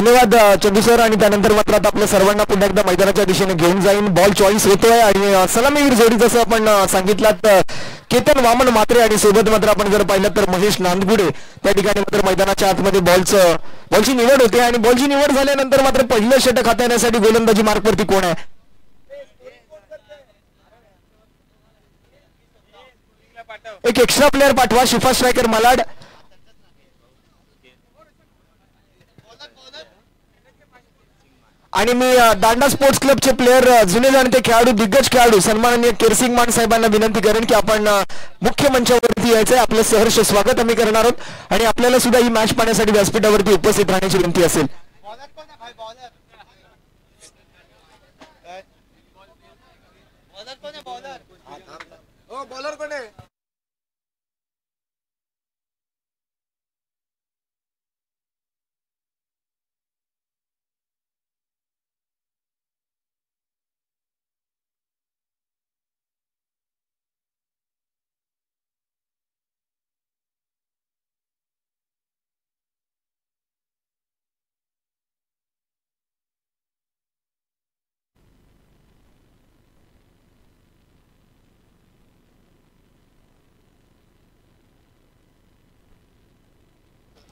धन्यवाद चंदू सर. आणि त्यानंतर मात्र आता आपल्या सर्वांना पुन्हा एकदा मैदानाच्या दिशेने घेऊन जाईन. बॉल चॉईस होतोय आणि सलामीवीर जोडी जसं आपण सांगितलात केतन वामन म्हात्रे आणि सोबत मात्र आपण जर पाहिलं तर महेश नांदगुडे त्या ठिकाणी मात्र मैदानाच्या आतमध्ये बॉलची निवड होते. आणि बॉलची निवड झाल्यानंतर मात्र पहिलं षटक हाताळण्यासाठी गोलंदाजी मार्कवरती कोण आहे? एक एक्स्ट्रा प्लेअर पाठवा. शिफा स्ट्रायकर मलाड आणि मी दांडा स्पोर्ट्स क्लबचे प्लेअर जुने जाणते खेळाडू दिग्गज खेळाडू सन्माननीय केरसिंग मान साहेबांना विनंती करेन की आपण मुख्य मंचावरती यायचंय. आपलं सहर्ष स्वागत आम्ही करणार आहोत आणि आपल्याला सुद्धा ही मॅच पाहण्यासाठी व्यासपीठावरती उपस्थित राहण्याची विनंती असेल.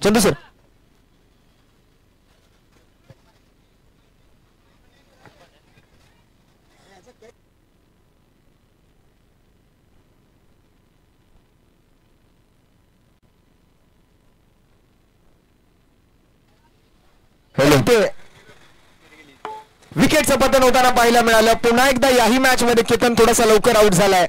चंदू सर. विकेटचं पतन होताना पाहायला मिळालं. पुन्हा एकदा याही मॅच मध्ये केतन थोडासा लवकर आउट झालाय.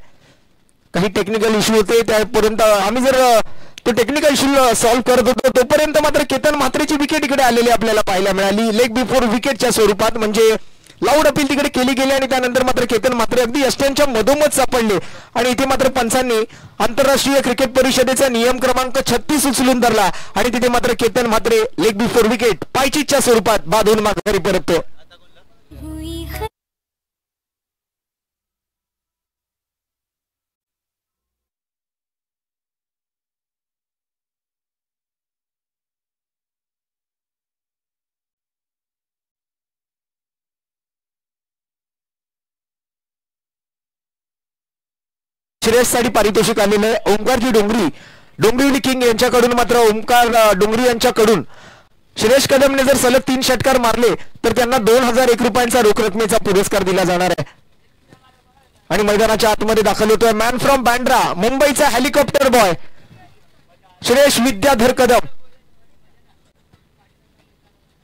काही टेक्निकल इश्यू होते त्यापर्यंत आम्ही जर तो टेक्निकल इश्यू सॉल्व्ह करत होतो तोपर्यंत मात्र केतन म्हात्रेची विकेट इकडे आलेली आपल्याला पाहायला मिळाली. लेग बिफोर विकेटच्या स्वरूपात म्हणजे लाऊड अपील तिकडे केली गेली आणि त्यानंतर मात्र केतन म्हात्रे अगदी यष्ट्यांच्या मधोमध सापडले. आणि इथे मात्र पंचांनी आंतरराष्ट्रीय क्रिकेट परिषदेचा नियम क्रमांक 36 उचलून धरला आणि तिथे मात्र Ketan Mhatre leg before wicket पायचीच्या स्वरूपात बाधून माघारी परततो. श्रेयससाठी पारितोषिक आलेलं आहे. ओंकारजी डोंगरिवली किंग यांच्याकडून मात्र ओंकार डोंगरी यांच्याकडून श्रेयस कदमने जर सलग 3 षटकार मारले तर त्यांना 2001 रुपयांचा रोख रकमेचा पुरस्कार दिला जाणार आहे. आणि मैदानाच्या आतमध्ये दाखल होतोय मॅन फ्रॉम बँड्रा मुंबईचा हेलिकॉप्टर बॉय श्रेयस विद्याधर कदम.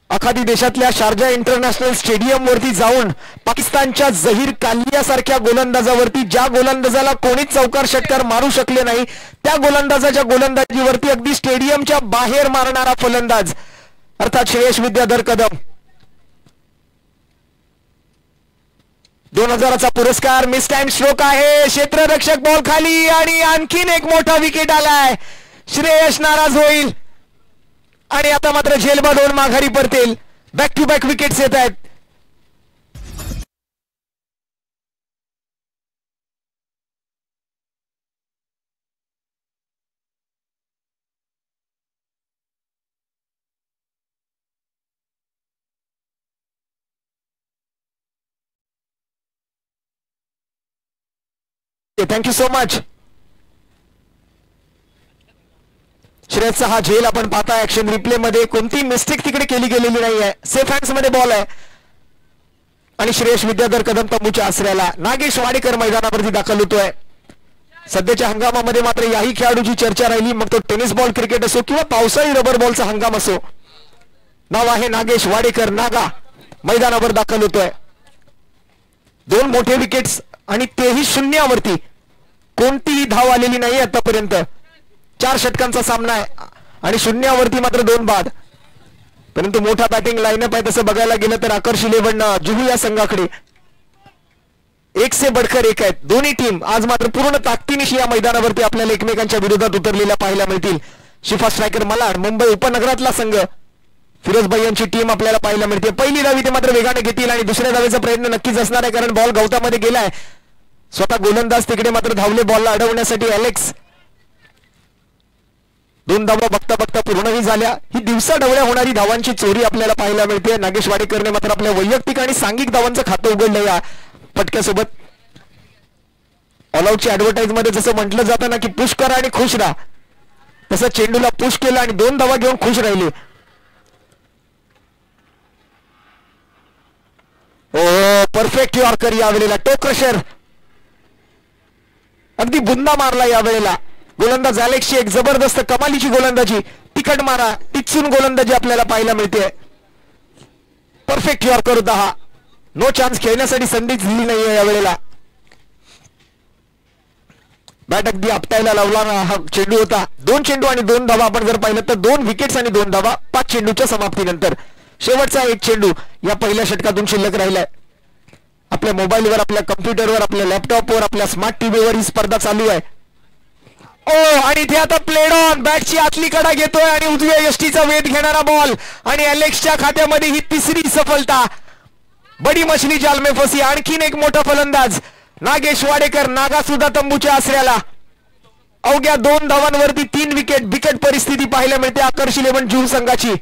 अखादी देशातल्या शारजा इंटरनॅशनल स्टेडियम वरती जाऊन पाकिस्तानच्या झहीर कालिया सारख्या गोलंदाजावरती ज्या गोलंदाजाला कोणीच चौकार षटकार मारू शकले नाही त्या गोलंदाजाच्या गोलंदाजीवरती अगदी स्टेडियमच्या बाहेर मारणारा फलंदाज अर्थात श्रेयस विद्याधर कदम. 2000चा पुरस्कार मिस टाइम स्ट्रोक आहे. क्षेत्ररक्षक बॉल खाली आणि आणखीन एक मोठा विकेट आलाय. श्रेयस नाराज होईल आणि आता मात्र झेलबाद होऊन माघारी परतेल. बॅक टू बॅक विकेट्स येत आहेत. Thank you so much. श्रेयसचा हा झेल आपण पाहता ऍक्शन रिप्ले मध्ये कोणती मिस्टेक तिकडे केली गेलेली नाहीये. सेफ हँड्स मध्ये बॉल आहे आणि श्रेयस विद्याधर कदम तंबूच्या आसऱ्याला. नागेश वाडेकर मैदानावरती दाखल होतोय. सध्याच्या हंगामामध्ये मात्र याही खेळाडूची चर्चा राहिली मग तो टेनिस बॉल क्रिकेट असो किंवा पावसाळी रबर बॉलचा हंगाम असो. नाव आहे नागेश वाडेकर. नागा मैदानावर दाखल होतोय. 2 मोठे विकेट्स आणि तेही शून्यावरती. कोणतीही धाव आलेली नाही आतापर्यंत. 4 षटकांचा सामना आहे आणि शून्यावरती मात्र 2 बाद. परंतु मोठा बॅटिंग लाईनअप आहे तसं बघायला गेलं तर आकर्ष 11 जुहू या संघाकडे 1 से बढ़कर 1 आहेत. दोन्ही टीम आज मात्र पूर्ण ताकदीनिशी या मैदानावरती आपल्याला एकमेकांच्या विरोधात उतरलेल्या पाहायला मिळतील. शिफा स्ट्रायकर मलाड मुंबई उपनगरातला संघ फिरोजभाई यांची टीम आपल्याला पाहायला मिळते. पहिली धाव इथे मात्र वेगाने घेतील आणि दुसऱ्या धावेचा प्रयत्न नक्कीच असणार आहे कारण बॉल गवतामध्ये गेलाय. स्वतः गोलंदाज तिकडे मात्र धावले बॉलला अडवण्यासाठी. अलेक्स 2 धावा बघता बघता पूर्णही झाल्या. ही दिवसाढवळ्या होणारी धावांची चोरी आपल्याला पाहायला मिळते. नागेश वाडेकरने मात्र आपल्या वैयक्तिक आणि सांघिक धावांचं खातं उघडलं या फटक्यासोबत. ऑलआउटची ऍडव्हर्टाईज मध्ये जसं म्हटलं जातं ना की पुश करा आणि खुश राहा, तसं चेंडूला पुश केलं आणि 2 धावा घेऊन खुश राहिले. ओ परफेक्ट यॉर्कर यावेळेला, टो क्रशर, अगदी बुंदा मारला यावेळेला. गोलंदाज अलेक्सची एक जबरदस्त कमालीची गोलंदाजी, तिखट मारा, टिचून गोलंदाजी आपल्याला पाहायला मिळते. परफेक्ट यॉर्कर होता हा. नो चान्स, खेळण्यासाठी संधीच दिली नाहीये यावेळेला. बॅट अगदी आपटायला लावला हा चेंडू होता. 2 चेंडू आणि 2 धावा आपण जर पाहिलं तर 2 विकेट्स आणि 2 धावा 5 चेंडूच्या समाप्तीनंतर. शेवटचा एक चेंडू या पहिल्या षटकातून शिल्लक राहिलाय. आपल्या मोबाईलवर, आपल्या कम्प्युटरवर, आपल्या लॅपटॉपवर, आपल्या स्मार्ट टीव्हीवर ही स्पर्धा चालू आहे. ओ आणि इथे आता प्लेड ऑन, बॅटची आतली कडा घेतोय आणि उजव्या यष्टीचा वेध घेणारा बॉल आणि अलेक्सच्या खात्यामध्ये ही तिसरी सफलता. बडी मछली जाल में फसी. आणखीन एक मोठा फलंदाज नागेश वाडेकर, नागा सुद्धा तंबूच्या आसऱ्याला. अवघ्या 2 धावांवरती 3 विकेट. बिकट परिस्थिती पाहायला मिळते आकर्ष 11 जून संघाची.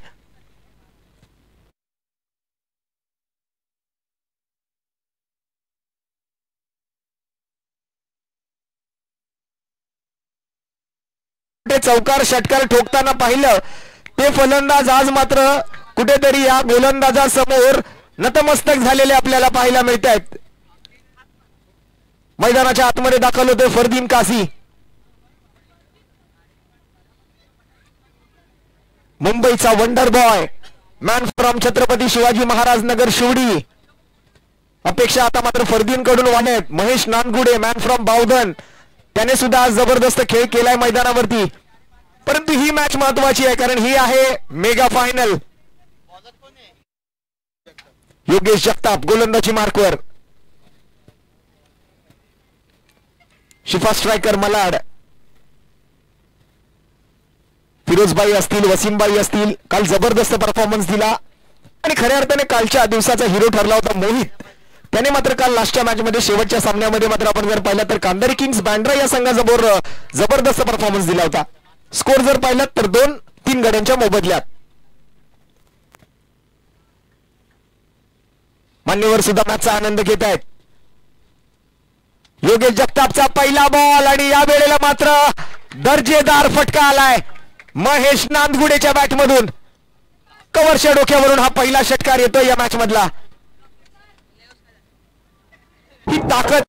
चौकार षटकार ठोकताना पाहिलं ते फलंदाज आज मात्र कुठेतरी या गोलंदाजासमोर नतमस्तक झालेले आपल्याला पाहायला मिळत आहेत. मैदानाच्या आतमध्ये दाखल होते फरदीन कासी. मुंबईचा wonder boy, man from Chhatrapati Shivaji Maharaj Nagar Shivdi. अपेक्षा आता मात्र फरदीन कडून वाढत. महेश नानगुडे, मॅन फ्रॉम बावधन, त्याने सुद्धा आज जबरदस्त खेळ केलाय मैदानावरती. परंतु ही मॅच महत्वाची आहे कारण ही आहे मेगा फायनल. योगेश जगताप गोलंदाजी मार्कवर. शिफा स्ट्रायकर मलाड, फिरोजबाई असतील, वसीमबाई असतील, काल जबरदस्त परफॉर्मन्स दिला आणि खऱ्या अर्थाने कालच्या दिवसाचा हिरो ठरला होता मोहित. त्याने मात्र काल लास्टच्या मॅच मध्ये, शेवटच्या सामन्यामध्ये मात्र आपण जर पाहिलं तर कांदारी किंग्स बँड्रा या संघासमोर जबरदस्त परफॉर्मन्स दिला होता. स्कोर जर पाहिलं तर 2-3 गड्यांच्या मोबदल्यात. मान्यवर सुद्धा मॅचचा आनंद घेत आहेत. योगेश जगतापचा पहिला बॉल आणि या वेळेला मात्र दर्जेदार फटका आलाय महेश नांदगुडेच्या बॅट मधून. कव्हरच्या डोक्यावरून हा पहिला षटकार येतोय या मॅच मधला. ही ताकद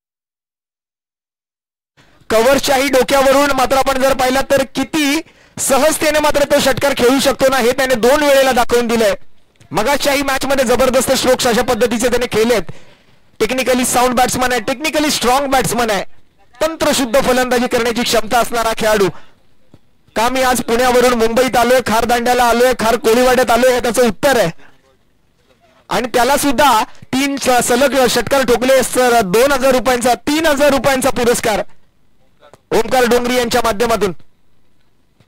कव्हरच्याही डोक्यावरून मात्र आपण जर पाहिलं तर किती सहजतेने मात्र तो षटकार खेळू शकतो ना, हे त्याने 2 वेळेला दाखवून दिलंय. मगाच्याही मॅच मध्ये जबरदस्त स्ट्रोक्स अशा पद्धतीचे त्याने खेळलेत. टेक्निकली साऊंड बॅट्समन आहे, टेक्निकली स्ट्रॉंग बॅट्समन आहे, तंत्रशुद्ध फलंदाजी करण्याची क्षमता असणारा खेळाडू. का मी आज पुण्यावरून मुंबईत आलोय, खारदांड्याला आलोय, खार कोळीवाड्यात आलोय, हे त्याचं उत्तर आहे. आणि त्याला सुद्धा 3 सलग षटकार ठोकले सर. 2000 रुपयांचा, 3000 रुपयांचा पुरस्कार ओमकार डोंगरी यांच्या माध्यमातून.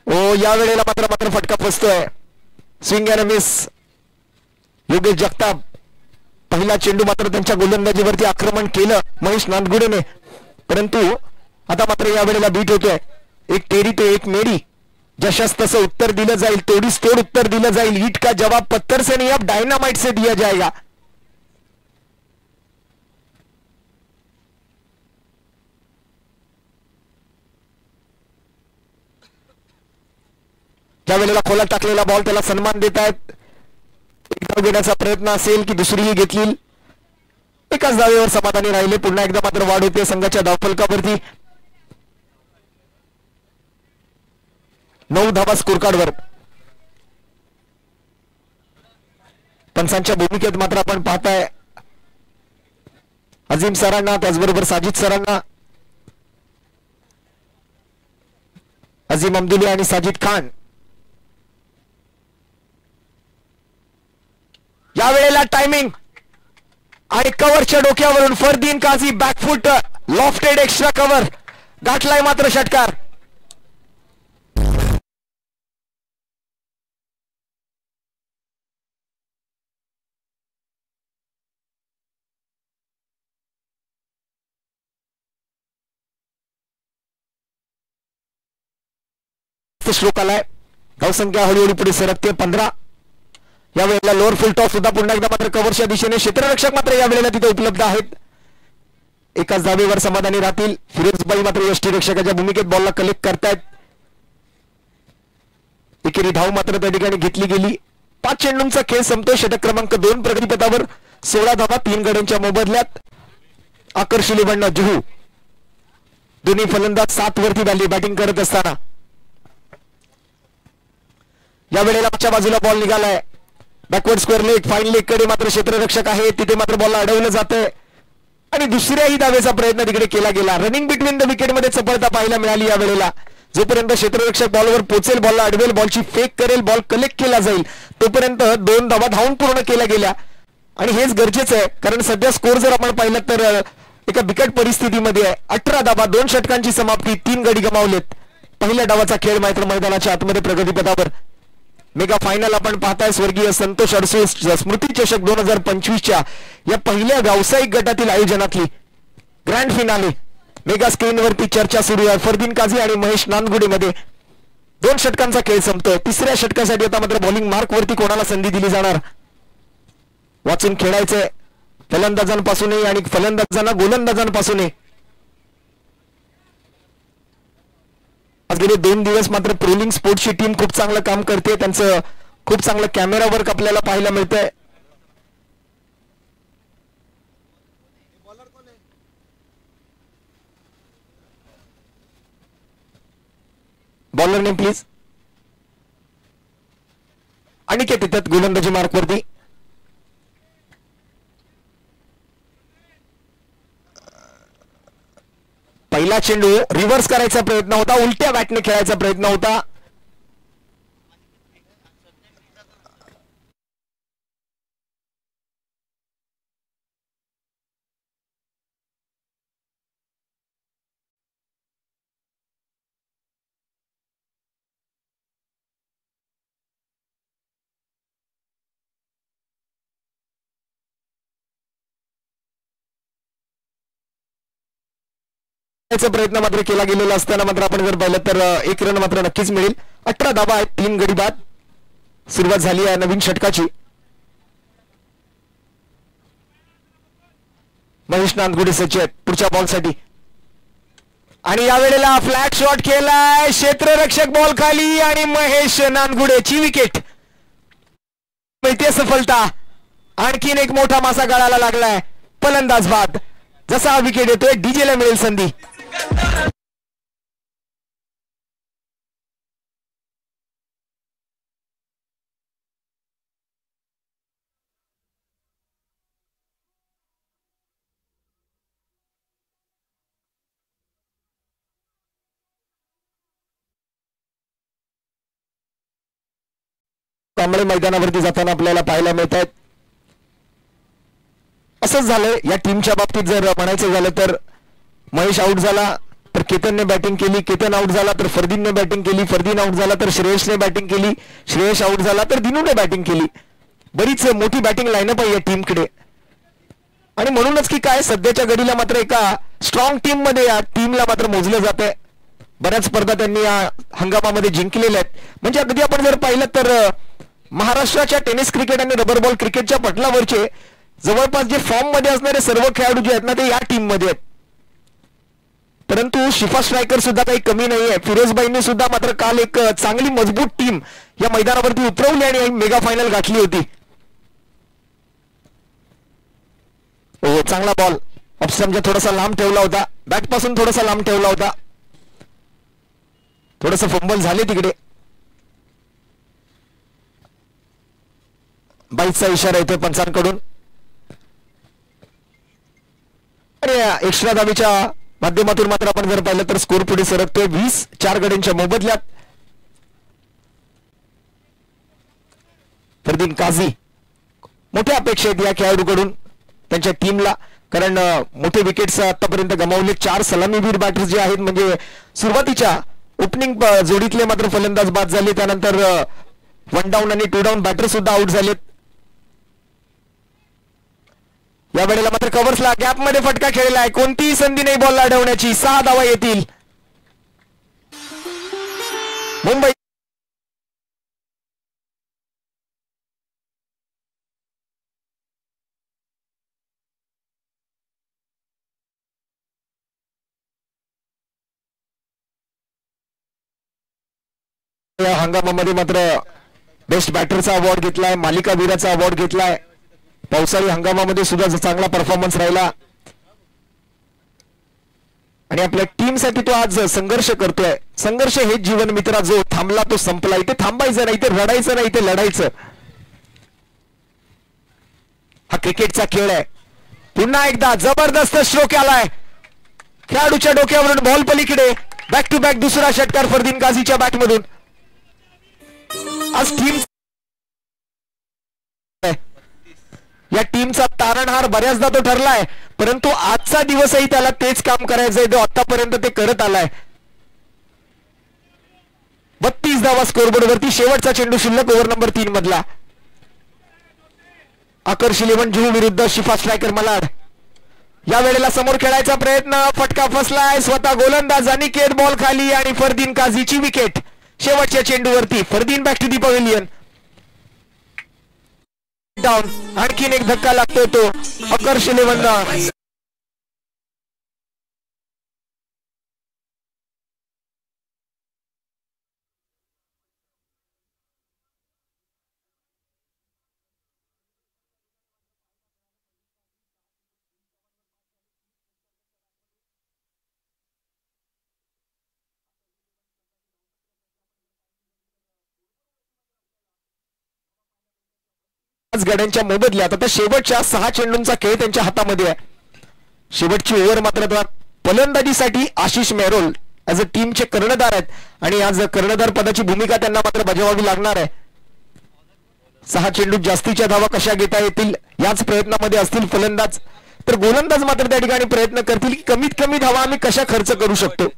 ओ या वेळेला मात्र फटका फसतोय. Swing and miss. Yogesh Jagtap, पहिला चेंडू मात्र त्यांच्या गोलंदाजीवरती आक्रमण केलं महेश नांदगुडेने, परंतु आता मात्र या वेळेला बीट होतोय. एक तेरी तो एक मेरी, जशास तसं उत्तर दिलं जाईल, तोडीस तोड उत्तर दिलं जाईल. ईट का जवाब पत्थर से नहीं अब डायनामाइट से दिया जाएगा. ज्या वेळेला खोलात टाकलेला बॉल त्याला सन्मान देत आहेत. एक धाव घेण्याचा प्रयत्न असेल की दुसरीही घेतली. एकाच धावेवर समाधानी राहिले. पुन्हा एकदा मात्र वाढ होते संघाच्या धावफलकावरती. 9 धावा स्कोर कार्डवर. पंचांच्या भूमिकेत मात्र आपण पाहताय अजीम सरांना, त्याचबरोबर साजिद सरांना. अजीम अमदुली आणि साजिद खान. या वेळेला टायमिंग आणि कव्हरच्या डोक्यावरून Fardeen Kazi backfoot lofted extra cover गाठलाय मात्र षटकार. श्लोक आलाय. धावसंख्या हळूहळू पुढे सरकते 15. यावेळेला लोअर फुल टॉस सुद्धा पुन्हा एकदा मात्र कव्हरच्या दिशेने. क्षेत्ररक्षक मात्र यावेळेला तिथे उपलब्ध आहेत. एकाच धावेवर समाधानी राहतील. फिरोजबाई मात्र यष्टीरक्षकाच्या भूमिकेत बॉलला कलेक्ट करतायत. एकेरी धाव मात्र त्या ठिकाणी घेतली गेली. 5 चेंडूंचा खेळ संपतोय. षटक क्रमांक 2 प्रगतीपथावर. 16 धावा 3 गड्यांच्या मोबदल्यात. आकर्षिली बंड जुहू. दोन्ही फलंदाज 7 वरती बॅटिंग करत असताना यावेळेला मागच्या बाजूला बॉल निघालाय. Backward square leg fine leg कडे मात्र क्षेत्ररक्षक आहे. तिथे मात्र बॉलला अडवलं जातंय आणि दुसऱ्याही धावेचा प्रयत्न तिकडे केला गेला. रनिंग बिटवीन द विकेट मध्ये चपळता पाहायला मिळाली यावेळेला. जोपर्यंत क्षेत्ररक्षक बॉलवर पोचेल, बॉलला अडवेल, बॉलची फेक करेल, बॉल कलेक्ट केला जाईल, तोपर्यंत 2 धावा धावून पूर्ण केल्या गेल्या. आणि हेच गरजेचं आहे, कारण सध्या स्कोर जर आपण पाहिलं तर एका बिकट परिस्थितीमध्ये आहे. 18 धावा 2 षटकांची समाप्ती. 3 गडी गमावलेत. पहिल्या डावाचा खेळ मात्र मैदानाच्या आतमध्ये प्रगतीपथावर. मेगा फायनल आपण पाहताय. स्वर्गीय संतोष अडसूळ स्मृती चषक 2025च्या या पहिल्या व्यावसायिक गटातील आयोजनातली ग्रँड फिनाले. मेगा स्क्रीनवरती चर्चा सुरू आहे. फरदीन काझी आणि महेश नांदगुडे मध्ये 2 षटकांचा खेळ संपतोय. तिसऱ्या षटकासाठी आता मात्र बॉलिंग मार्क वरती कोणाला संधी दिली जाणार, वाचून खेळायचंय. फलंदाजांपासूनही आणि फलंदाजांना गोलंदाजांपासूनही. आज गेले 2 दिवस मात्र प्रोलिंग स्पोर्ट्सची टीम खूप चांगलं काम करते. त्यांचं खूप चांगलं कॅमेरा वर्क आपल्याला पाहायला मिळतंय. Bowler name please. अनिकेत येतात गोलंदाजी मार्क वरती. पहिला चेंडू रिव्हर्स करायचा प्रयत्न होता, उलट्या बॅटने खेळायचा प्रयत्न होता. प्रयत्न मात्र केला गेलेला असताना मात्र आपण जर पाहिलं तर 1 रन मात्र नक्कीच मिळेल. 18 धावा आहेत. 3 गडी बाद. सुरुवात झाली आहे नवीन षटकाची. महेश नांदगुडे सज्ज पुढच्या बॉलसाठी आणि यावेळेला फ्लॅट शॉट केलाय. क्षेत्ररक्षक बॉल खाली आणि महेश नांदगुडेची विकेट मिळते. सफलता. आणखीन एक मोठा मासा गळाला लागलाय. फलंदाज बाद. जसा हा विकेट येतोय डीजेला मिळेल संधी. कांबळे मैदानावरती जाताना आपल्याला पाहायला मिळत आहेत. असंच झालं या टीमच्या बाबतीत. जर म्हणायचं झालं तर महेश आउट झाला तर केतनने बॅटिंग केली, केतन आउट झाला तर फरदीनने बॅटिंग केली, फरदीन आउट झाला तर श्रेयसने बॅटिंग केली, श्रेयस आउट झाला तर दिनूने बॅटिंग केली. बरीच मोठी बॅटिंग लाईनअप आहे या टीमकडे. आणि म्हणूनच की काय सध्याच्या घडीला मात्र एका स्ट्रॉंग टीम मध्ये या टीमला मात्र मोजलं जात आहे. बऱ्याच स्पर्धा त्यांनी या हंगामामध्ये जिंकलेल्या आहेत. म्हणजे अगदी आपण जर पाहिलं तर महाराष्ट्राच्या टेनिस क्रिकेट आणि रबर बॉल क्रिकेटच्या पटलावरचे जवळपास जे फॉर्म मध्ये असणारे सर्व खेळाडू जे आहेत ना ते या टीम मध्ये आहेत. परंतु शिफा स्ट्रायकर सुद्धा काही कमी नाही आहे. फिरोजबाईंनी सुद्धा मात्र काल एक चांगली मजबूत टीम या मैदानावरती उतरवली आणि मेगा फायनल गाठली होती. चांगला बॉल ऑप्शनच्या थोडासा लांब ठेवला होता, बॅट पासून थोडासा लांब ठेवला होता. थोडस फंबल झाले तिकडे. बाईचा इशारा येतोय पंचांकडून. आणि एक्स्ट्रा धावीच्या माध्यमातून मात्र आपण जर पाहिलं तर स्कोर पुढे सरकतोय 20-4 गड्यांच्या मोबदल्यात. फरदीन काझी. मोठ्या अपेक्षा आहेत या खेळाडूकडून त्यांच्या टीमला, कारण मोठे विकेट्स आतापर्यंत गमावले. 4 सलामीवीर बॅटर्स जे आहेत म्हणजे सुरुवातीच्या ओपनिंग जोडीतले मात्र फलंदाज बाद झाले. त्यानंतर 1 डाऊन आणि 2 डाऊन बॅटर सुद्धा आउट झालेत. या वेळेला मात्र कव्हर्सला गॅप मध्ये फटका खेळला आहे. कोणतीही संधी नाही बॉल अडवण्याची. 6 धावा येतील. मुंबई या हंगामामध्ये मात्र बेस्ट बॅटरचा अवॉर्ड घेतलाय, मालिका वीराचा अवॉर्ड घेतलाय. पावसाळी हंगामामध्ये सुद्धा चांगला परफॉर्मन्स राहिला आणि आपल्या टीमसाठी तो आज संघर्ष करतोय. संघर्ष हे जीवन मित्रा, जो थांबला तो संपला. इथे थांबायचं नाही, इथे रडायचं नाही, इथे लढायचं. हा क्रिकेटचा खेळ आहे. पुन्हा एकदा जबरदस्त स्ट्रोक आलाय खेळाडूच्या डोक्यावरून, बॉल पलीकडे. बॅक टू बॅक दुसरा षटकार फरदीन गाझीच्या बॅटमधून. आज टीम या टीमचा तारणहार बऱ्याचदा तो ठरलाय, परंतु आजचा दिवसही त्याला तेच काम करायचंय जो आतापर्यंत ते करत आलाय. 32 धावा स्कोरबोर्ड वरती. शेवटचा चेंडू शिल्लक ओव्हर नंबर 3 मधला. आकर्ष 11 जुहू विरुद्ध शिफा स्ट्रायकर मलाड. या वेळेला समोर खेळायचा प्रयत्न, फटका फसलाय. स्वतः गोलंदाज अनिकेत बॉल खाली आणि फरदीन काझीची विकेट. शेवटच्या चेंडूवरती Fardeen back to the pavilion. Down, आणखीन एक धक्का लागतोय तो आकर्ष 11. गड्यांच्या मोबदल्यात आता शेवटच्या 6 चेंडूंचा खेळ त्यांच्या हातामध्ये आहे. शेवटची ओव्हर मात्र फलंदाजीसाठी आशिष मेहरोल ऍज अ टीमचे कर्णधार आहेत आणि आज कर्णधार पदाची भूमिका त्यांना मात्र बजावावी लागणार आहे. 6 चेंडूत जास्तीच्या धावा कशा घेता येतील याच प्रयत्नामध्ये असतील फलंदाज. तर गोलंदाज मात्र त्या ठिकाणी प्रयत्न करतील की कमीत कमी धावा आम्ही कशा खर्च करू शकतो.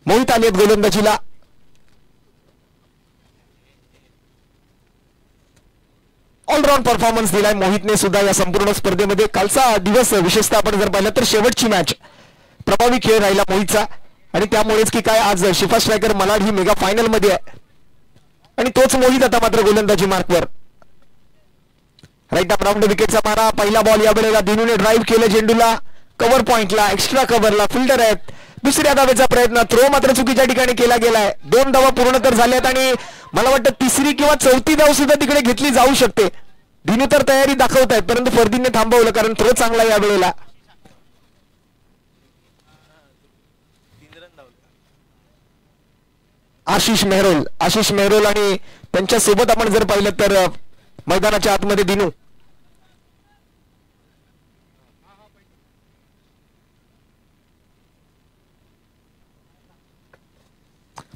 मोहित आलेत गोलंदाजीला. ऑलराऊंड परफॉर्मन्स दिलाय मोहितने सुद्धा या संपूर्ण स्पर्धेमध्ये. कालचा दिवस विशेषतः आपण जर पाहिलं तर शेवटची मॅच प्रभावी खेळ राहिला मोहितचा आणि त्यामुळेच की काय आज शिफा स्ट्रायकर मलाड ही मेगा फायनल मध्ये आहे आणि तोच मोहित आता मात्र गोलंदाजी मार्कवर. राईट अप राऊंड विकेटचा मारा. पहिला बॉल या वेळेला दिनूने ड्राईव्ह केलं चेंडूला कव्हर पॉइंटला, एक्स्ट्रा कव्हरला. फिल्डर आहेत. दुसऱ्या धावेचा प्रयत्न, थ्रो मात्र चुकीच्या ठिकाणी केला गेलाय. 2 धावा पूर्ण तर झाल्यात आणि मला वाटतं तिसरी किंवा चौथी धाव सुद्धा तिकडे घेतली जाऊ शकते. दिनू तर तयारी दाखवतायत परंतु फरदीनने थांबवलं कारण थ्रो चांगला या वेळेला. आशिष मेहरोल आणि त्यांच्या सोबत आपण जर पाहिलं तर मैदानाच्या आतमध्ये दिनू.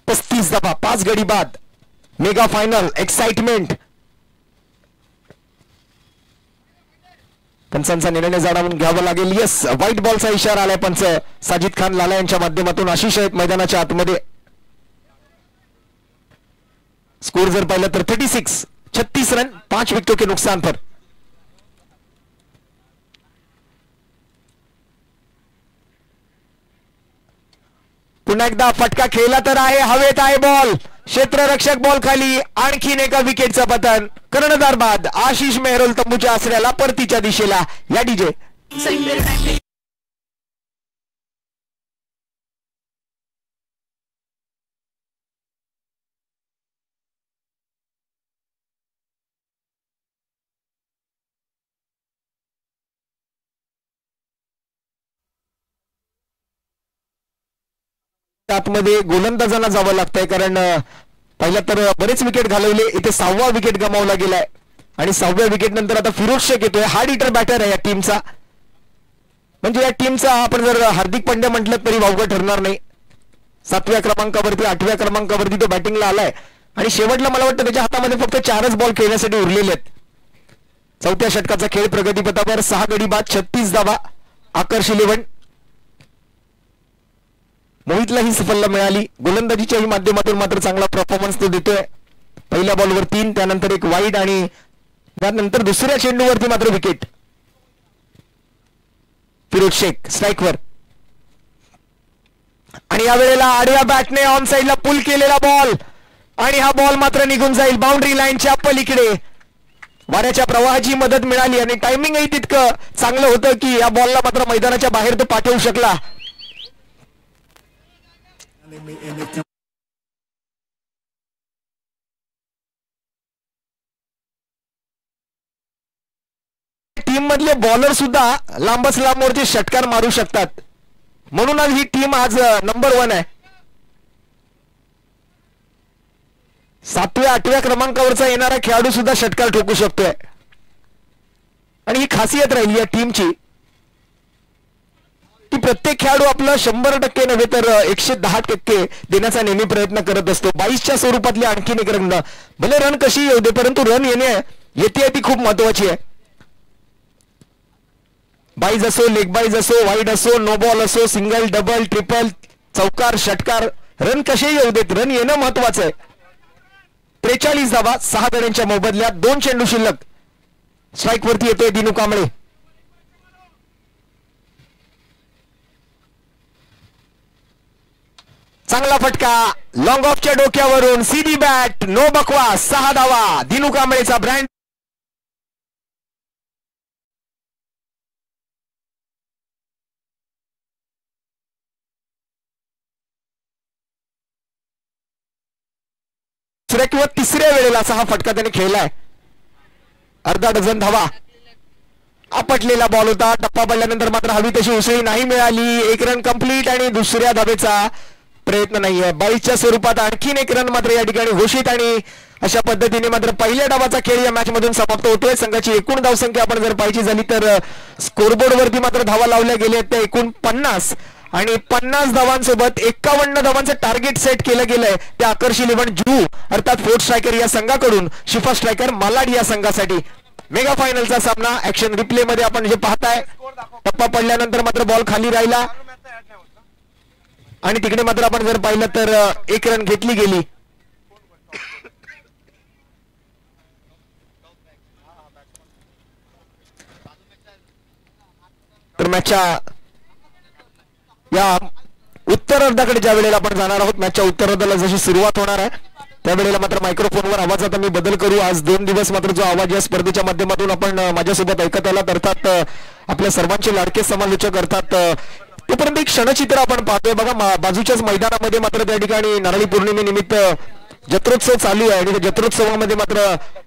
पस्तीस धावा 5 गडी बाद. Mega final excitement. पंचांचा निर्णय जाणून घ्यावा लागेल. यस, व्हाईट बॉलचा इशारा आलाय पंच साजिद खान लाला यांच्या माध्यमातून. आशिष आहेत मैदानाच्या आतमध्ये. स्कोर जर पाहिलं तर 36 रन 5 विकेटों के नुकसान पर. पुन्हा एकदा फटका खेळला तर आहे, हवेत आहे बॉल. क्षेत्ररक्षक बॉल खाली. आणखीन एका विकेटचं पतन. कर्णधार बाद. आशिष मेहरोल तंबूच्या आसऱ्याला परतीच्या दिशेला. या डीजे आतमध्ये गोलंदाजांना जावं लागतंय कारण पहिला तर बरेच विकेट घालवले. इथे 6वा विकेट गमावला गेलाय आणि 6व्या विकेट नंतर आता फिरोज शेख येतोय. हार्ड हिटर बॅटर आहे या टीमचा. म्हणजे या टीमचा आपण जर हार्दिक पांड्या म्हटलं तरी वावगं ठरणार नाही. 7व्या क्रमांकावरती 8व्या क्रमांकावरती तो बॅटिंगला आलाय आणि शेवटला मला वाटतं त्याच्या हातामध्ये फक्त 4च बॉल खेळण्यासाठी उरलेले आहेत. 4थ्या षटकाचा खेळ प्रगतीपथावर. 6 गडी बाद 36 धावा. आकर्ष 11. मोहितलाही सफलता मिळाली. गोलंदाजीच्याही माध्यमातून मात्र चांगला परफॉर्मन्स तो देतोय. पहिल्या बॉलवर 3, त्यानंतर एक वाईड आणि त्यानंतर दुसऱ्या चेंडूवरती मात्र विकेट. फिरोज शेख स्ट्राईकवर आणि या वेळेला आडव्या बॅटने ऑन साइडला पुल केलेला बॉल आणि हा बॉल मात्र निघून जाईल बाउंड्री लाईनच्या पलीकडे. वाऱ्याच्या प्रवाहाची मदत मिळाली आणि टायमिंगही तितकं चांगलं होतं की या बॉलला मात्र मैदानाच्या बाहेर तो पाठवू शकला. टीम मधले बॉलर सुद्धा लांबच लांबवरचे षटकार मारू शकतात, म्हणून आज ही टीम आज नंबर 1 आहे. 7व्या 8व्या क्रमांकावरचा येणारा खेळाडू सुद्धा षटकार ठोकू शकतोय आणि ही खासियत राहिली या टीमची की प्रत्येक खेळाडू आपलं 100% नव्हे तर 110% देण्याचा नेहमी प्रयत्न करत असतो. 22च्या स्वरूपातली आणखीन एक रन, भले रन कशी येऊ दे परंतु रन येते ती खूप महत्वाची आहे. बाईज असो, लेग बाईज असो, वाईड असो, नो बॉल असो, सिंगल, डबल, ट्रिपल, चौकार, षटकार, रन कसे येऊ देत, रन येणं महत्वाचं आहे. 43 धावा 6 गड्यांच्या मोबदल्यात, 2 चेंडू शिल्लक. स्ट्राईक वरती येतोय दिनू कांबळे. चांगला फटका लॉंग ऑफच्या डोक्यावरून, सीधी बॅट, नो बकवास. 6 धावा दिनू कांबळेचा ब्रँड. किंवा तिसऱ्या वेळेला असा हा फटका त्याने खेळलाय. अर्धा डझन धावा. आपटलेला बॉल होता, टप्पा पडल्यानंतर मात्र हवी तशी उसळी नाही मिळाली. 1 रन कंप्लीट आणि दुसऱ्या धावेचा प्रयत्न नाहीये. 22च्या स्वरूपात आणखीन 1 रन मात्र या ठिकाणी घोषित आणि अशा पद्धतीने मात्र पहिल्या डावाचा खेळ या मॅच मधून समाप्त होतोय. संघाची एकूण धावसंख्या आपण जर पाहिजे झाली तर स्कोरबोर्ड वरती मात्र धावा लावल्या गेल्या त्या एकूण 50 आणि 50 धावांसोबत 51 धावांचं टार्गेट सेट केलं गेलंय त्या आकर्षी 11 जू अर्थात फोर्थ स्ट्रायकर या संघाकडून शिफा स्ट्रायकर मालाड या संघासाठी. मेगा फायनलचा सामना ऍक्शन रिप्ले मध्ये आपण जे पाहताय, टप्पा पडल्यानंतर मात्र बॉल खाली राहिला आणि तिकडे मात्र आपण जर पाहिलं तर 1 रन घेतली गेली. तर मॅचच्या या उत्तरार्धाकडे ज्या वेळेला आपण जाणार आहोत, मॅचच्या उत्तरार्धाला जशी सुरुवात होणार आहे त्यावेळेला मात्र मायक्रोफोनवर आवाजात मी बदल करू. आज 2 दिवस मात्र जो आवाज या स्पर्धेच्या माध्यमातून आपण माझ्यासोबत ऐकत आलात, अर्थात आपल्या सर्वांचे लाडके समालोचक अर्थात तोपर्यंत एक क्षणचित्र आपण पाहतोय बघा. बाजूच्याच मैदानामध्ये मात्र त्या ठिकाणी नारळी पौर्णिमेनिमित्त जत्रोत्सव चालू आहे आणि त्या जत्रोत्सवामध्ये मात्र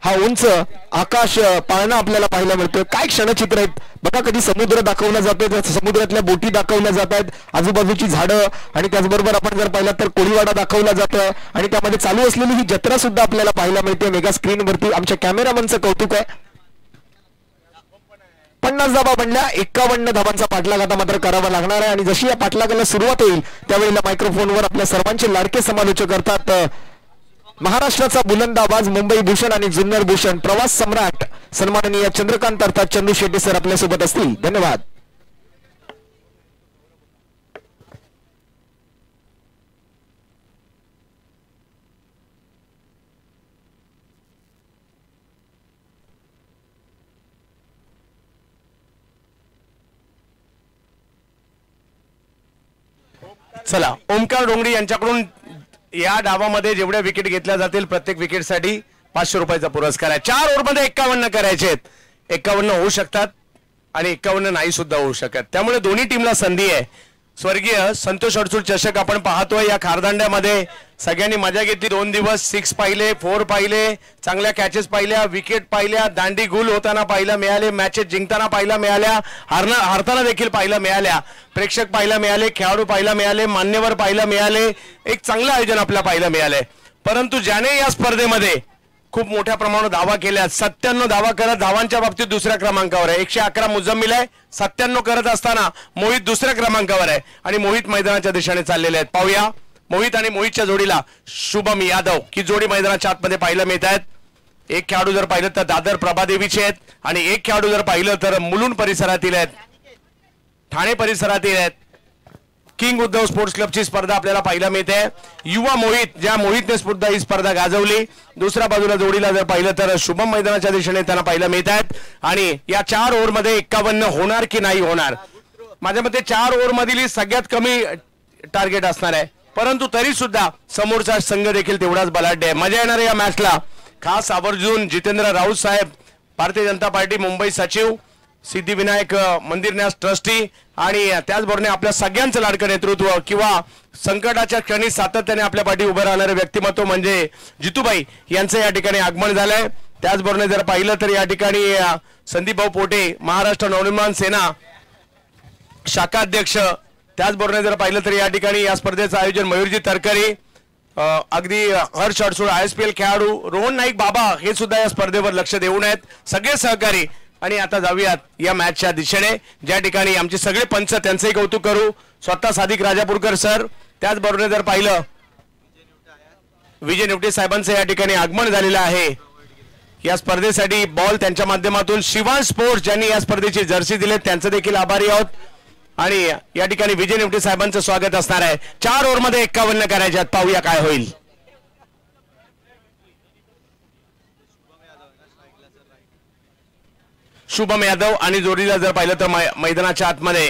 हा उंच आकाश पाळणा आपल्याला पाहायला मिळतोय. काय क्षणचित्र आहेत बघा. कधी समुद्र दाखवला जातोय, समुद्रातल्या बोटी दाखवल्या जात आहेत, आजूबाजूची झाडं आणि त्याचबरोबर आपण जर पाहिलं तर कोळीवाडा दाखवला जातोय आणि त्यामध्ये चालू असलेली ही जत्रा सुद्धा आपल्याला पाहायला मिळते मेगा स्क्रीनवरती. आमच्या कॅमेरामनचं कौतुक आहे. 50 धावा बनल्या, 51 धावांचा पाठलाग आता मात्र करावा लागणार आहे आणि जशी या पाठलागाला सुरुवात होईल त्यावेळेला मायक्रोफोनवर आपल्या सर्वांचे लाडके समालोचक करतात महाराष्ट्राचा बुलंद आवाज, मुंबई भूषण आणि जुन्नर भूषण, प्रवास सम्राट सन्माननीय चंद्रकांत अर्थात चंदू शेट्टी सर आपल्या सोबत असतील. धन्यवाद. चला, ओमकार डोंगरी यांच्याकडून या डावामध्ये जेवढ्या विकेट घेतल्या जातील प्रत्येक विकेटसाठी 500 रुपयाचा पुरस्कार आहे. 4 ओव्हरमध्ये 51 करायचे आहेत. 51 होऊ शकतात आणि 51 नाही सुद्धा होऊ शकत. त्यामुळे दोन्ही टीमला संधी आहे. स्वर्गीय संतोष अडसूळ चषक आपण पाहतोय या खारदांड्यामध्ये. सगळ्यांनी मजा घेतली. 2 दिवस 6 पाहिले, 4 पाहिले, चांगल्या कॅचेस पाहिल्या, विकेट पाहिल्या, दांडी गुल होताना पाहायला मिळाले, मॅचेस जिंकताना पाहायला मिळाल्या, हारताना देखील पाहायला मिळाल्या, प्रेक्षक पाहायला मिळाले, खेळाडू पाहायला मिळाले, मान्यवर पाहायला मिळाले. एक चांगलं आयोजन आपल्याला पाहायला मिळालंय. परंतु ज्याने या स्पर्धेमध्ये खूप मोठ्या प्रमाणावर धावा केल्या, 97 धावा करत धावांच्या बाबतीत दुसऱ्या क्रमांकावर आहे. 111 मुजम्मिल आहे. 97 करत असताना मोहित दुसऱ्या क्रमांकावर आहे आणि मोहित मैदानाच्या दिशेने चाललेले आहेत. पाहूया मोहित आणि मोहितच्या जोडीला शुभम यादव ही जोडी मैदानाच्या आतमध्ये पाहायला मिळत आहेत. एक खेळाडू जर पाहिलं तर दादर प्रभादेवीचे आहेत आणि एक खेळाडू जर पाहिलं तर मुलुंड परिसरातील आहेत, ठाणे परिसरातील आहेत. किंग उद्धव स्पोर्ट्स क्लबची स्पर्धा आपल्याला पाहायला मिळते. युवा मोहित, ज्या मोहितने सुद्धा ही स्पर्धा गाजवली. दुसऱ्या बाजूला जोडीला जर पाहिलं तर शुभम मैदानाच्या दिशेने त्यांना पाहायला मिळत आहेत. आणि या 4 ओव्हरमध्ये 51 होणार की नाही होणार, माझ्या मते 4 ओव्हरमधील सगळ्यात कमी टार्गेट असणार आहे. परंतु तरी सुद्धा समोरचा संघ देखील तेवढाच बलाढ्य आहे. मजा येणार आहे या मॅचला. खास आवर्जून जितेंद्र राऊत साहेब, भारतीय जनता पार्टी मुंबई सचिव, सिद्धिविनायक मंदिर न्यास ट्रस्टी आणि त्याचबरोबर आपल्या सगळ्यांचं लाडकं नेतृत्व किंवा संकटाच्या क्षणी सातत्याने आपल्या पाठी उभं राहणारे व्यक्तिमत्व म्हणजे जितूबाई यांचं या ठिकाणी आगमन झालंय. त्याचबरोबर जर पाहिलं तर या ठिकाणी संदीप भाऊ पोटे महाराष्ट्र नवनिर्माण सेना शाखाध्यक्ष, त्याचबरोबर जर पाहिलं तर या ठिकाणी या स्पर्धेचं आयोजन मयूरजी तरकरे, अगदी हर्ष अडसूळ ISPL खेळाडू रोहन नाईक बाबा हे सुद्धा या स्पर्धेवर लक्ष देऊन आहेत, सगळे सहकारी. आणि आता जाऊयात या मॅचच्या दिशेने, ज्या ठिकाणी आमचे सगळे पंच त्यांचंही कौतुक करू, स्वतः सादिक राजापूरकर सर, त्याचबरोबर जर पाहिलं विजय निवटे साहेबांचं या ठिकाणी आगमन झालेलं आहे. या स्पर्धेसाठी बॉल त्यांच्या माध्यमातून शिवान स्पोर्ट्स ज्यांनी या स्पर्धेची जर्सी दिले त्यांचं देखील आभारी आहोत. आणि या ठिकाणी विजय निवटे साहेबांचं स्वागत असणार आहे. 4 ओव्हरमध्ये 51 करायच्यात, पाहूया काय होईल. शुभम यादव आणि जोडीला जर पाहिलं तर मैदानाच्या आतमध्ये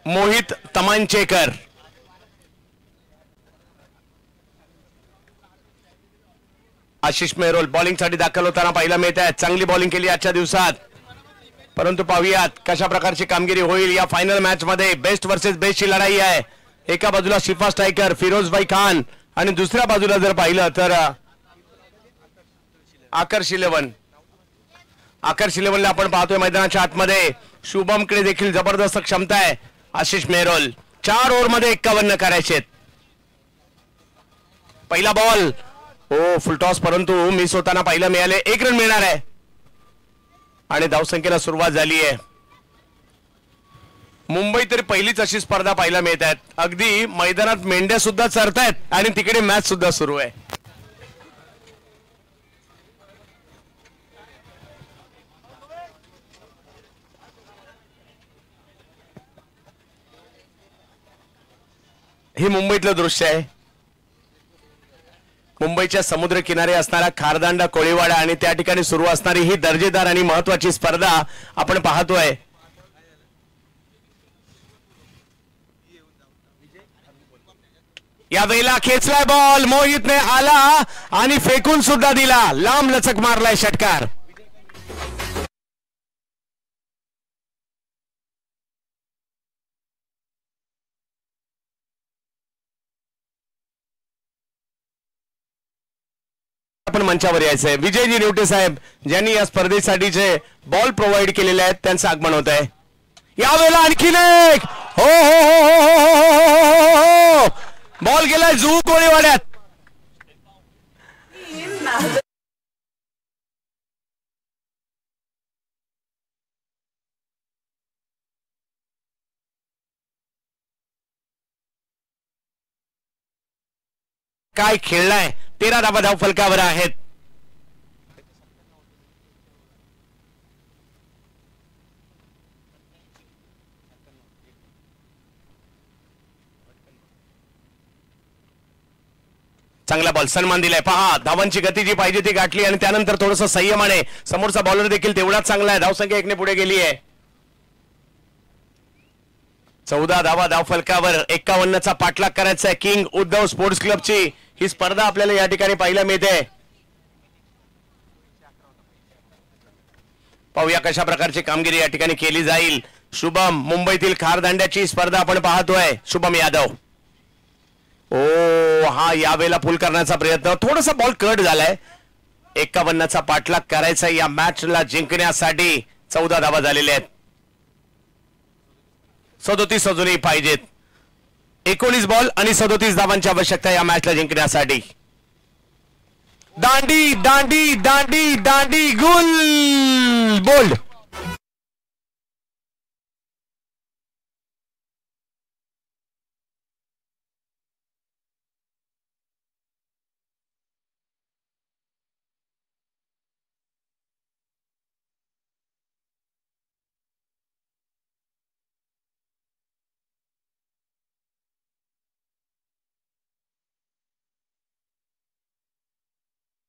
मोहित तमांचेकर, आशिष मेहरोल बॉलिंग साठी दाखल होताना पाहायला मिळत आहे. चांगली बॉलिंग केली आजच्या दिवसात, परंतु पाहूयात कशा प्रकारची कामगिरी होईल या फायनल मॅच मध्ये. बेस्ट वर्सेस बेस्टची लढाई आहे. एका बाजूला शिफा स्ट्रायकर फिरोजभाई खान आणि दुसऱ्या बाजूला जर पाहिलं तर आकर्ष 11ला आपण पाहतोय मैदानाच्या आतमध्ये. शुभमकडे देखील जबरदस्त क्षमता आहे. आशिष मेहरोल 4 ओव्हरमध्ये 51 करायचे. पहिला बॉल फुलटॉस, परंतु मिस होताना पाहायला मिळाले. 1 रन मिळणार आहे आणि धावसंख्येला सुरुवात झाली आहे. मुंबई तरी पहिलीच अशी स्पर्धा पाहायला मिळत आहेत. अगदी मैदानात मेंढ्या सुद्धा चरतायत आणि तिकडे मॅच सुद्धा सुरू आहे. हे मुंबईतलं दृश्य आहे. मुंबईच्या समुद्र किनारे असणारा खारदांडा कोळीवाडा आणि त्या ठिकाणी सुरू असणारी ही दर्जेदार आणि महत्वाची स्पर्धा आपण पाहतोय. यावेळेला खेचलाय बॉल, मोहितने आला आणि फेकून सुद्धा दिला, लांब लचक मारलाय षटकार. आपण मंचावर यायचंय. विजयजी निवटे साहेब ज्यांनी या स्पर्धेसाठीचे बॉल प्रोव्हाइड केलेले आहेत त्यांचं आगमन होत आहे. यावेळेला आणखीन एक हो हो हो हो हो बॉल गेलाय जुहू कोळीवाड्यात. काय खेळलाय. 13 धावा धाव फलकावर आहेत. चांगला बॉल, सन्मान दिलाय. पहा धावांची गती जी पाहिजे ती गाठली आणि त्यानंतर थोडंसं संयमाने. समोरचा बॉलर देखील तेवढाच चांगला आहे. धावसंख्या 1 ने पुढे गेली आहे. 14 धावा धाव फलकावर. 51चा पाठलाग करायचा आहे. किंग उद्धव स्पोर्ट्स क्लबची ही स्पर्धा आपल्याला या ठिकाणी पाहायला मिळते. पाहूया कशा प्रकारची कामगिरी या ठिकाणी केली जाईल. शुभम, मुंबईतील खारदांड्याची स्पर्धा आपण पाहतोय. शुभम यादव हा यावेळेला पुल करण्याचा प्रयत्न, थोडासा बॉल कट झालाय. 51चा पाठलाग करायचा या मॅचला जिंकण्यासाठी. 14 धावा झालेल्या आहेत. 37 अजूनही पाहिजेत. 19 बॉल आणि 37 धावांची आवश्यकता या मॅचला जिंकण्यासाठी. दांडी दांडी दांडी दांडी गुल बोल्ड.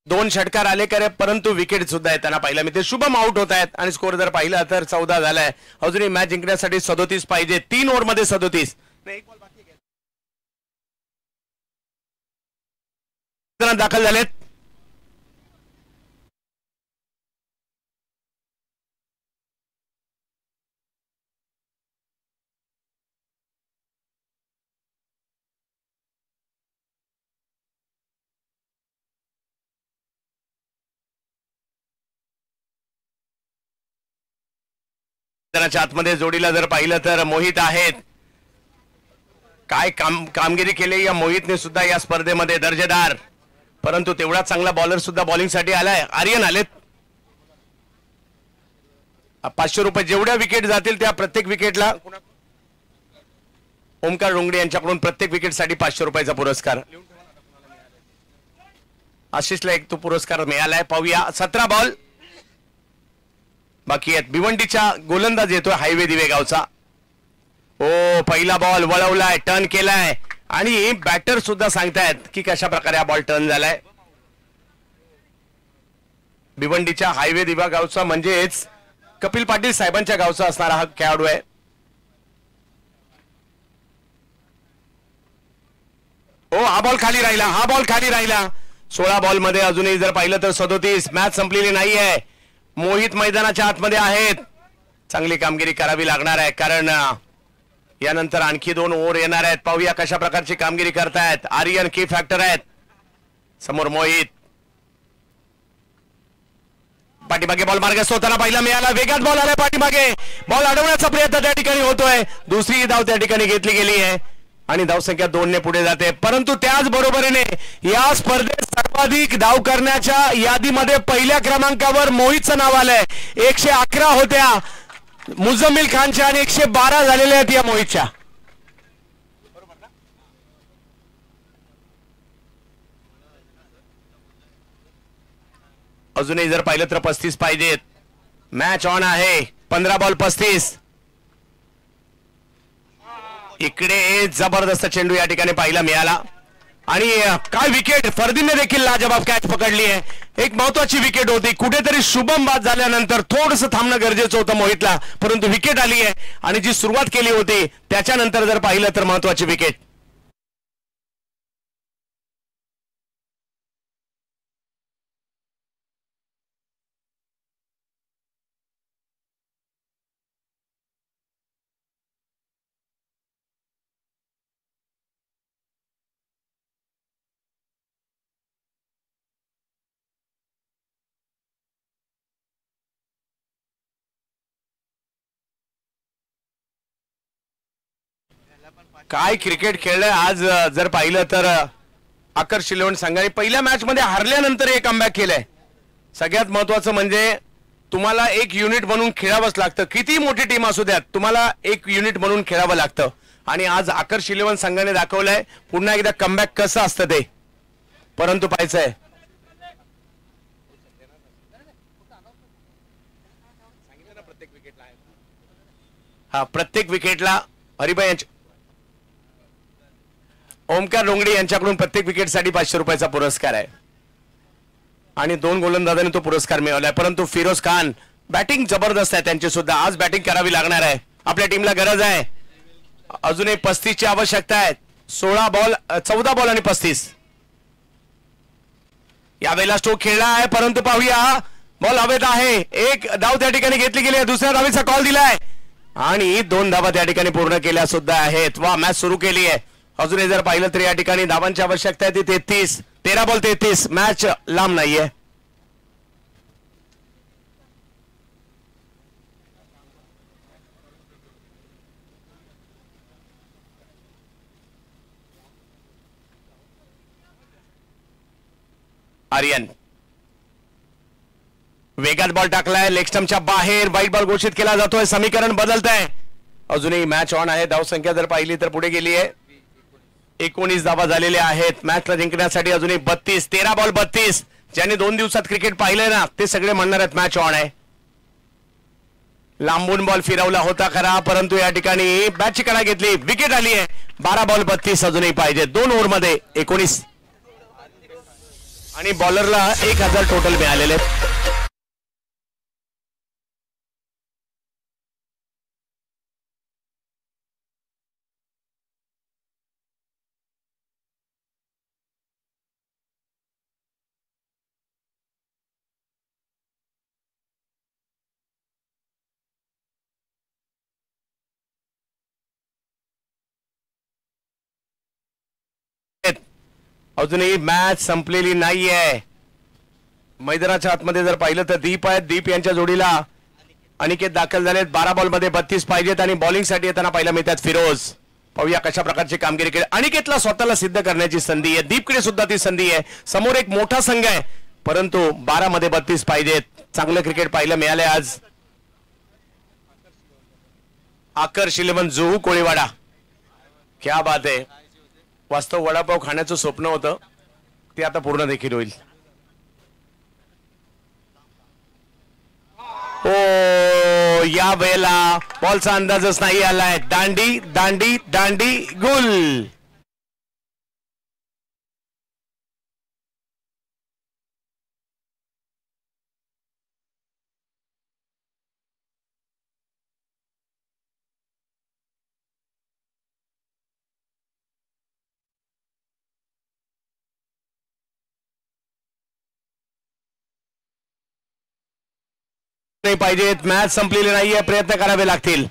दोन षटकार आले करे, परंतु विकेट सुद्धा येताना पाहिला मी. ते शुभम आउट होत आहेत आणि स्कोर जर पाहिला तर 14 झालाय. अजूनही मॅच जिंकण्यासाठी 37 पाहिजे. 3 ओव्हरमध्ये 37. दाखल झालेत. मैदानाच्या आतमध्ये जोडीला जर पाहिलं तर मोहित आहेत. काय कामगिरी केली या मोहितने सुद्धा या स्पर्धेमध्ये दर्जेदार. परंतु तेवढा चांगला बॉलर सुद्धा बॉलिंग साठी आलाय. आर्यन आलेत. 500 रुपये जेवढ्या विकेट जातील त्या प्रत्येक विकेटला ओमकार रोंगडे यांच्याकडून प्रत्येक विकेट साठी 500 रुपयाचा पुरस्कार. आशिषला एक तो पुरस्कार मिळालाय. पाहूया 17 बॉल बाकी आहेत. भिवंडीच्या गोलंदाज येतोय हायवे दिवेगावचा. ओ पहिला बॉल वळवलाय, टर्न केलाय आणि बॅटर सुद्धा सांगतायत की कशा प्रकारे हा बॉल टर्न झालाय. भिवंडीच्या हायवे दिवेगावचा म्हणजेच कपिल पाटील साहेबांच्या गावचा असणारा हा खेळाडू आहे. ओ हा बॉल खाली राहिला, हा बॉल खाली राहिला. 16 बॉल मध्ये अजूनही जर पाहिलं तर 37. मॅच संपलेली नाहीये. मोहित मैदानाच्या आतमध्ये आहेत. चांगली कामगिरी करावी लागणार आहे कारण यानंतर आणखी 2 ओव्हर येणार आहेत. पाहूया कशा प्रकारची कामगिरी करतायत. आर्यन की फॅक्टर आहेत. समोर मोहित. पाठीमागे बॉल मार्गस्थ होताना पहिला मिळाला. वेगात बॉल आलाय पाठीमागे. बॉल अडवण्याचा प्रयत्न त्या ठिकाणी होतोय. दुसरी धाव त्या ठिकाणी घेतली गेली आहे आणि धावसंख्या 2 ने पुढे जाते. परंतु त्याच बरोबरीने या स्पर्धेत सर्वाधिक धाव करण्याच्या यादीमध्ये पहिल्या क्रमांकावर मोहितचं नाव आलंय. 111 होत्या मुझम्मिल खानच्या आणि 112 झालेल्या आहेत या मोहितच्या. अजूनही जर पाहिलं तर 35 पाहिजेत. मॅच ऑन आहे. 15 बॉल 35. इकडे जबरदस्त चेंडू या ठिकाणी पाहायला मिळाला आणि काय विकेट. फर्दीने देखील लाजबाब कॅच पकडली आहे. एक महत्वाची विकेट होती. कुठेतरी शुभम बाद झाल्यानंतर थोडंसं थांबणं गरजेचं होतं मोहितला, परंतु विकेट आली आहे आणि जी सुरुवात केली होती त्याच्यानंतर जर पाहिलं तर महत्वाची विकेट. काय क्रिकेट खेळलंय आज. जर पाहिलं तर आकर्ष शिलवण संघाने पहिल्या मॅच मध्ये हरल्यानंतर एक कमबॅक केलंय. सगळ्यात महत्वाचं म्हणजे तुम्हाला एक युनिट म्हणून खेळावंच लागतं. किती मोठी टीम असू द्यात तुम्हाला एक युनिट म्हणून खेळावं लागतं आणि आज आकर्ष शिलवण संघाने दाखवलंय पुन्हा एकदा कमबॅक कसं असतं ते. परंतु पाहायचंय हा प्रत्येक विकेटला हरिभाई यांच्या ओमकार रोंगडे यांच्याकडून प्रत्येक विकेटसाठी 500 रुपयाचा पुरस्कार आहे आणि 2 गोलंदाजांनी तो पुरस्कार मिळवलाय. परंतु फिरोज खान बॅटिंग जबरदस्त आहे त्यांची सुद्धा. आज बॅटिंग करावी लागणार आहे. आपल्या टीमला गरज आहे. अजूनही 35 ची आवश्यकता आहे. 14 बॉल आणि 35. यावेळेला स्ट्रोक खेळला आहे परंतु पाहूया बॉल हवेत आहे. एक धाव त्या ठिकाणी घेतली गेली आहे. दुसऱ्या धावेचा कॉल दिलाय आणि 2 धावा त्या ठिकाणी पूर्ण केल्या सुद्धा आहेत. वा मॅच सुरू केली आहे. अजूनही जर पाहिलं तर या ठिकाणी धावांची आवश्यकता आहे ती 33. 13 बॉल 33. मॅच लांब नाहीये. आर्यन वेगात बॉल टाकलाय. लेग स्टंपच्या बाहेर वाईट बॉल घोषित केला जातोय. समीकरण बदलत आहे. अजूनही मॅच ऑन आहे. धावसंख्या जर पाहिली तर पुढे गेली आहे. 19 धावा झालेल्या आहेत. मॅचला जिंकण्यासाठी अजूनही 32. 13 बॉल 32. ज्यांनी 2 दिवसात क्रिकेट पाहिलंय ना ते सगळे म्हणणार आहेत मॅच ऑन आहे. लांबून बॉल फिरवला होता खरा परंतु या ठिकाणी बॅटची कडा घेतली. विकेट आली आहे. 12 बॉल 32 अजूनही पाहिजे. 2 ओव्हर मध्ये 19 आणि बॉलरला 1000 टोटल मिळालेले. अजूनही मॅच संपलेली नाहीये. मैदानाच्या आतमध्ये जर पाहिलं तर दीप आहेत. दीप यांच्या जोडीला अनिकेत दाखल झालेत 12 बॉलमध्ये 32 पाहिजेत आणि बॉलिंग साठी येताना पाहायला मिळतात फिरोज. पाहूया कशा प्रकारची कामगिरी केली. अनिकेतला स्वतःला सिद्ध करण्याची संधी आहे. दीपकडे सुद्धा ती संधी आहे. समोर एक मोठा संघ आहे परंतु 12 मध्ये 32 पाहिजेत. चांगलं क्रिकेट पाहायला मिळालंय आज. आकर्ष 11 जुहू कोळीवाडा. क्या बात आहे. वास्तव वडापाव खाण्याचं स्वप्न होतं ते आता पूर्ण देखील होईल. ओ या वेळेला बॉलचा अंदाजच नाही आलाय. दांडी दांडी दांडी गुल. नाही पाहिजेत. मॅच संपलेली नाहीये. प्रयत्न करावे लागतील.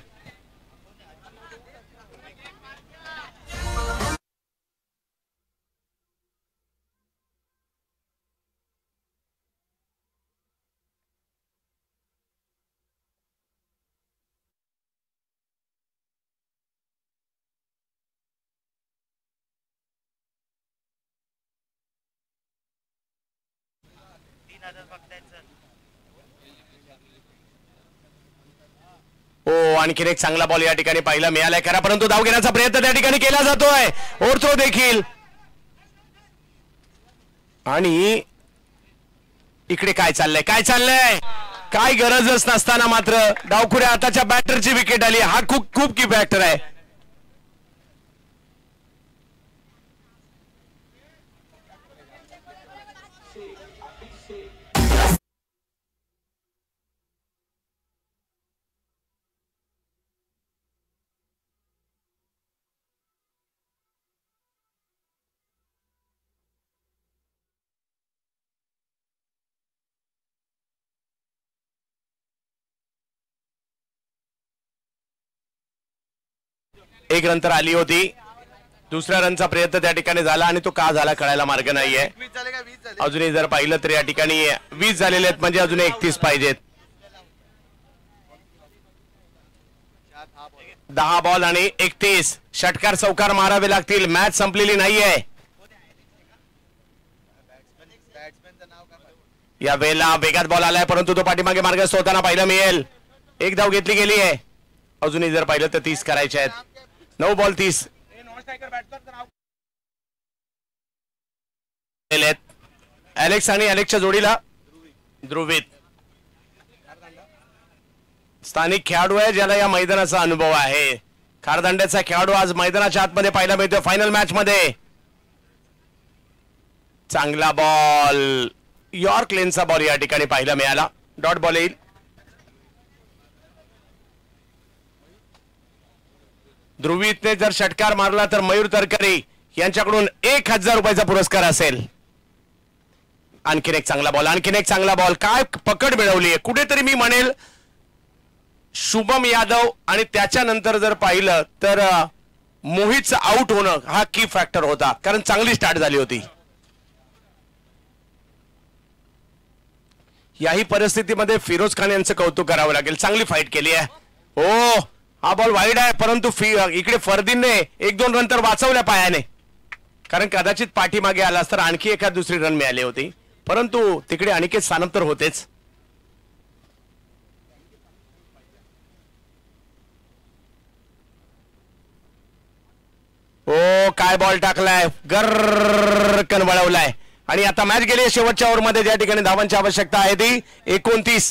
हो आणखीन एक चांगला बॉल या ठिकाणी पाहायला मिळालाय खरा परंतु धाव घेण्याचा प्रयत्न त्या ठिकाणी केला जातोय. ओढतो देखील. आणि इकडे काय चाललंय काय चाललंय काय गरजच नसताना मात्र डावखुऱ्या हाताच्या बॅटरची विकेट आली. हा खूप खूप की बॅटर आहे. एक रन तर आली होती. दुसऱ्या रनचा प्रयत्न त्या ठिकाणी झाला आणि तो का झाला कळायला मार्ग नाहीये. अजूनही जर पाहिलं तर या ठिकाणी 20 झालेले आहेत म्हणजे अजून 31 पाहिजेत. 10 बॉल आणि 31. षटकार चौकार मारावे लागतील. मॅच संपलेली नाहीये. या वेळेला वेगात बॉल आलाय परंतु तो पाठीमागे मार्गस्थ होताना पाहायला मिळेल. एक धाव घेतली गेली आहे. अजूनही जर पाहिलं तर 30 करायचे आहेत. 9 बॉल 30. एलेक्स आणि एलेक्सच्या जोडीला ध्रुवीत स्थानिक खेळाडू आहे ज्याला या मैदानाचा अनुभव आहे. खारदांड्याचा खेळाडू आज मैदानाच्या आतमध्ये पाहायला मिळतो फायनल मॅच मध्ये. चांगला बॉल यॉर्क लेनचा बॉल या ठिकाणी पाहायला मिळाला. डॉट बॉल येईल. ध्रुवीतने जर षटकार मारला तर मयूर तरकरे यांच्याकडून 1000 रुपयाचा पुरस्कार असेल. आणखीन एक चांगला बॉल आणखीन एक चांगला बॉल. काय पकड मिळवली. कुठेतरी मी म्हणेल शुभम यादव आणि त्याच्यानंतर जर पाहिलं तर मोहितचं आउट होणं हा की फॅक्टर होता कारण चांगली स्टार्ट झाली होती. याही परिस्थितीमध्ये फिरोज खान यांचं कौतुक करावं लागेल. चांगली फाईट केली आहे. हो हा बॉल वाईड आहे परंतु इकडे फरदीनने 1-2 रन तर वाचवल्या पायाने कारण कदाचित पाठीमागे आलास तर आणखी एखाद दुसरी रन मिळाली होती परंतु तिकडे अनिकेत सानप तर होतेच. ओ काय बॉल टाकलाय. गर्रकन वळवलाय आणि आता मॅच गेली शेवटच्या ओव्हरमध्ये ज्या ठिकाणी धावांची आवश्यकता आहे ती 29.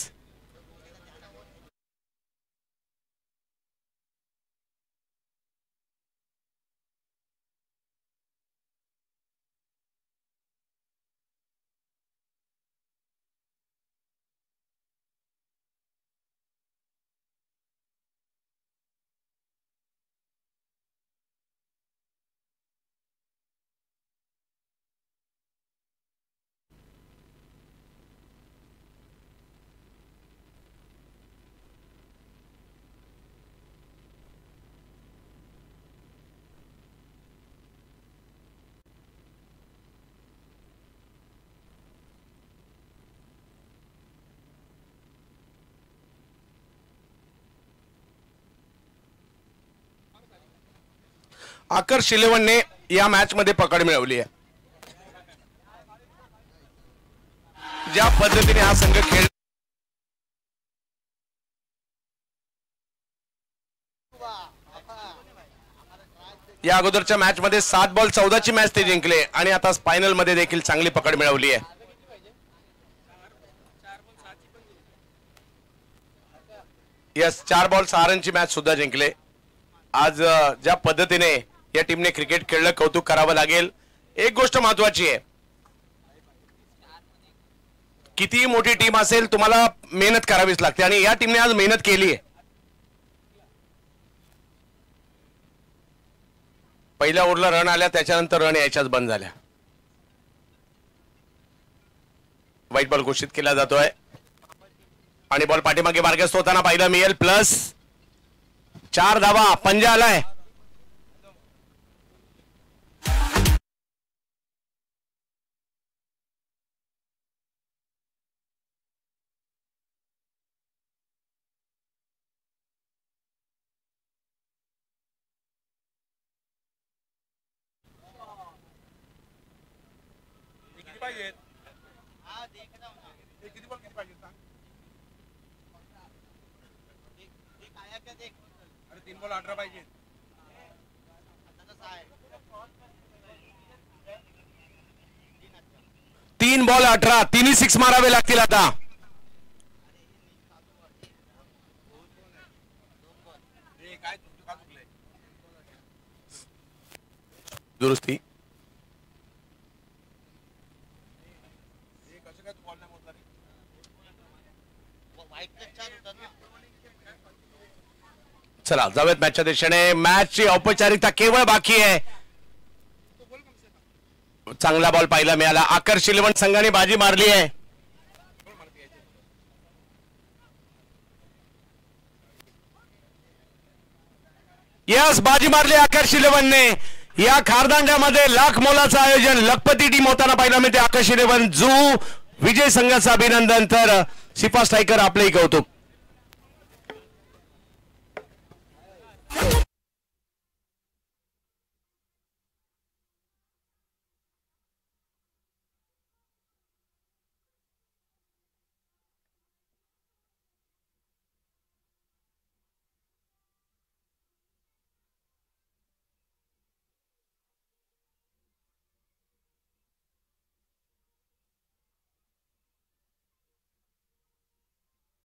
आकर्ष 11ने या मॅच मध्ये पकड मिळवली आहे. ज्या पद्धतीने हा संघ खेळ या अगोदरच्या मॅच मध्ये 7 बॉल 14 ची मॅच ते जिंकले आणि आता फायनल मध्ये देखील चांगली पकड मिळवली आहे. यस 4 बॉल 6 रनची मॅच सुद्धा जिंकले. आज ज्या पद्धतीने या टीमने क्रिकेट खेळलं कौतुक करावं लागेल. एक गोष्ट महत्वाची आहे, कितीही मोठी टीम असेल तुम्हाला मेहनत करावीच लागते आणि या टीमने आज मेहनत केली आहे. पहिल्या ओव्हरला रन आल्या त्याच्यानंतर रन यायच्याच बंद झाल्या. व्हाईट बॉल घोषित केला जातोय आणि बॉल पाठीमागे मार्गस्थ होताना पाहिलं मिळेल प्लस 4 धावा. पंजा आलाय. तीन बॉल 18 तिन्ही 6 मारावे लागतील आता. दुरुस्ती चला जाऊयात मॅचच्या दिशेने. मॅचची औपचारिकता केवळ बाकी आहे. चांगला बॉल पाहायला मिळाला. आकर्ष 11 संघाने बाजी मारली आहे. यस बाजी मारली आकर्ष 11ने. या खारदांड्यामध्ये लाख मोलाचं आयोजन लखपती टीम होताना पाहायला मिळते. आकर्ष 11 जू विजय संघाचं अभिनंदन. तर सिफा स्ट्रायकर आपलेही कौतुक.